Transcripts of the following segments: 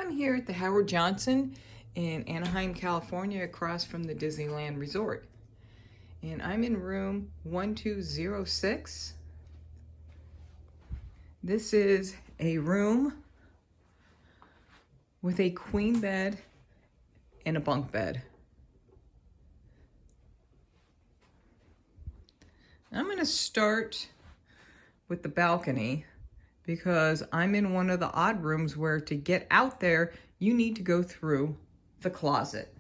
I'm here at the Howard Johnson in Anaheim, California, across from the Disneyland Resort. And I'm in room 1206. This is a room with a queen bed and a bunk bed. I'm going to start with the balcony because I'm in one of the odd rooms where to get out there, you need to go through the closet.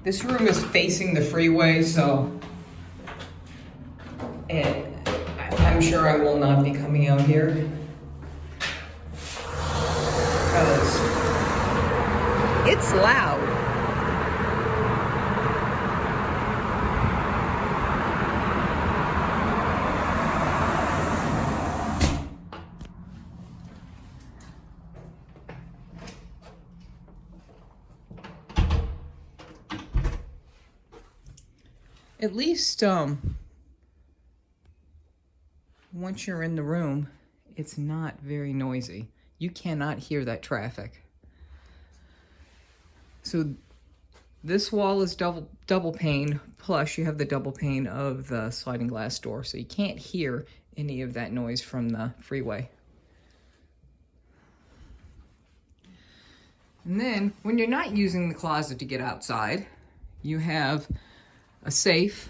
This room is facing the freeway, so I'm sure I will not be coming out here because it's loud. At least once you're in the room, it's not very noisy. You cannot hear that traffic. So this wall is double pane, plus you have the double pane of the sliding glass door, so you can't hear any of that noise from the freeway. And then when you're not using the closet to get outside, you have a safe.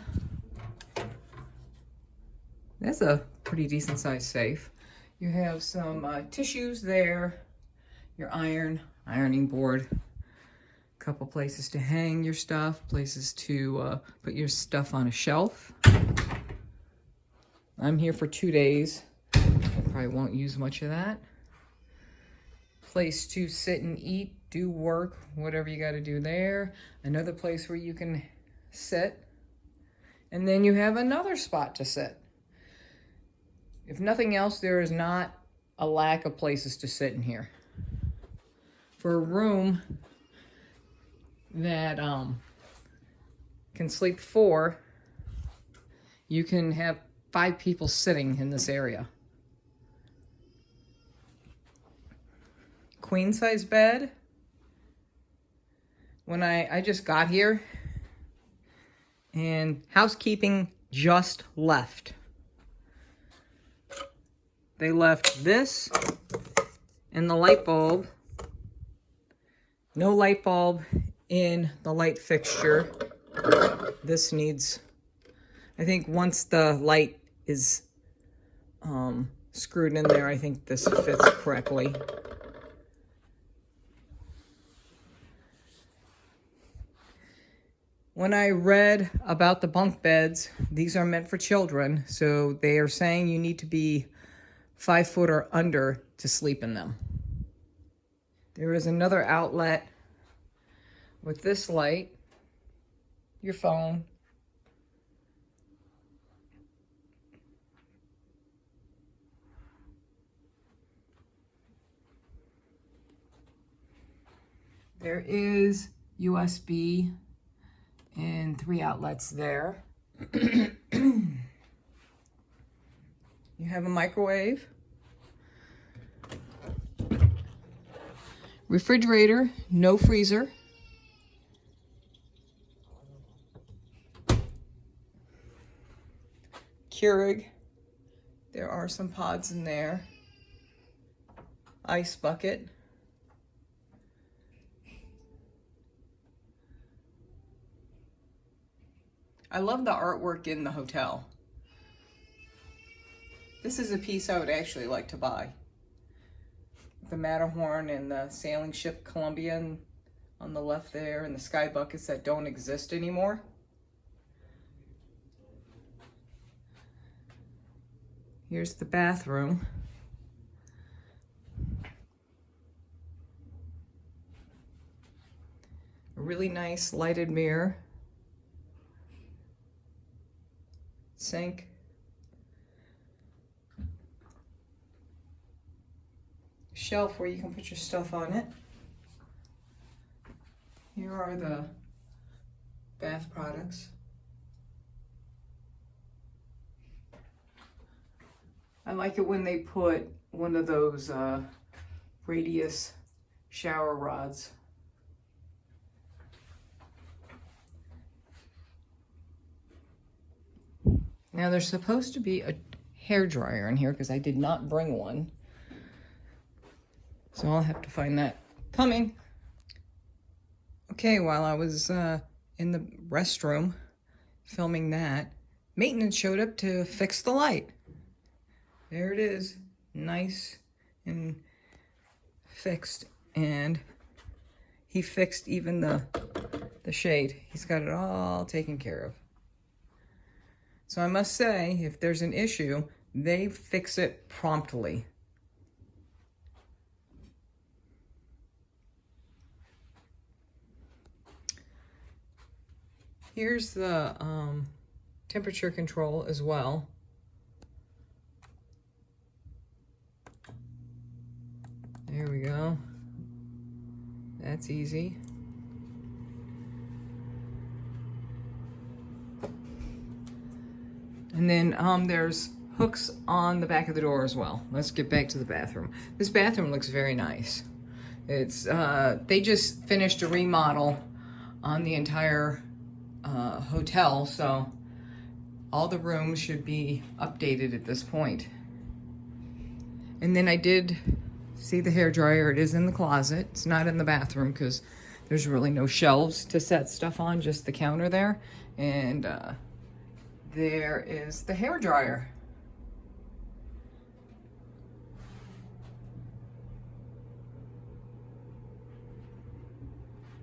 That's a pretty decent sized safe. You have some tissues there, your ironing board, a couple places to hang your stuff, places to put your stuff on a shelf. I'm here for 2 days. I probably won't use much of that. Place to sit and eat, do work, whatever you got to do there. Another place where you can sit. And then you have another spot to sit. If nothing else, there is not a lack of places to sit in here. For a room that can sleep 4, you can have 5 people sitting in this area. Queen size bed. When I just got here, and housekeeping just left. They left this and the light bulb. No light bulb in the light fixture. This needs, I think once the light is screwed in there, I think this fits correctly. When I read about the bunk beds, these are meant for children, so they are saying you need to be 5 foot or under to sleep in them. There is another outlet with this light, your phone, there is USB and 3 outlets there. You have a microwave, refrigerator, no freezer, Keurig, there are some pods in there, ice bucket, I love the artwork in the hotel. This is a piece I would actually like to buy. The Matterhorn and the sailing ship Columbia on the left there, and the sky buckets that don't exist anymore. Here's the bathroom. A really nice lighted mirror. Sink. Shelf where you can put your stuff on it. Here are the bath products. I like it when they put one of those radius shower rods. Now there's supposed to be a hair dryer in here because I did not bring one. So I'll have to find that coming. Okay, while I was in the restroom filming that, maintenance showed up to fix the light. There it is, nice and fixed. And he fixed even the shade. He's got it all taken care of. So I must say, if there's an issue, they fix it promptly. Here's the temperature control as well. There we go. That's easy. And then there's hooks on the back of the door as well. Let's get back to the bathroom. This bathroom looks very nice. It's they just finished a remodel on the entire hotel, so all the rooms should be updated at this point. And then I did see the hairdryer. It is in the closet. It's not in the bathroom because there's really no shelves to set stuff on, just the counter there. And there is the hairdryer.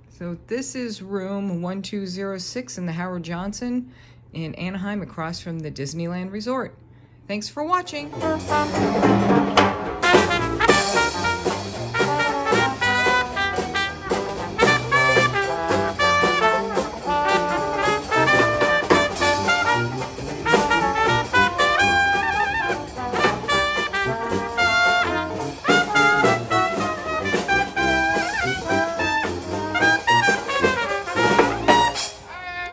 So this is room 1206 in the Howard Johnson in Anaheim, across from the Disneyland Resort. Thanks for watching.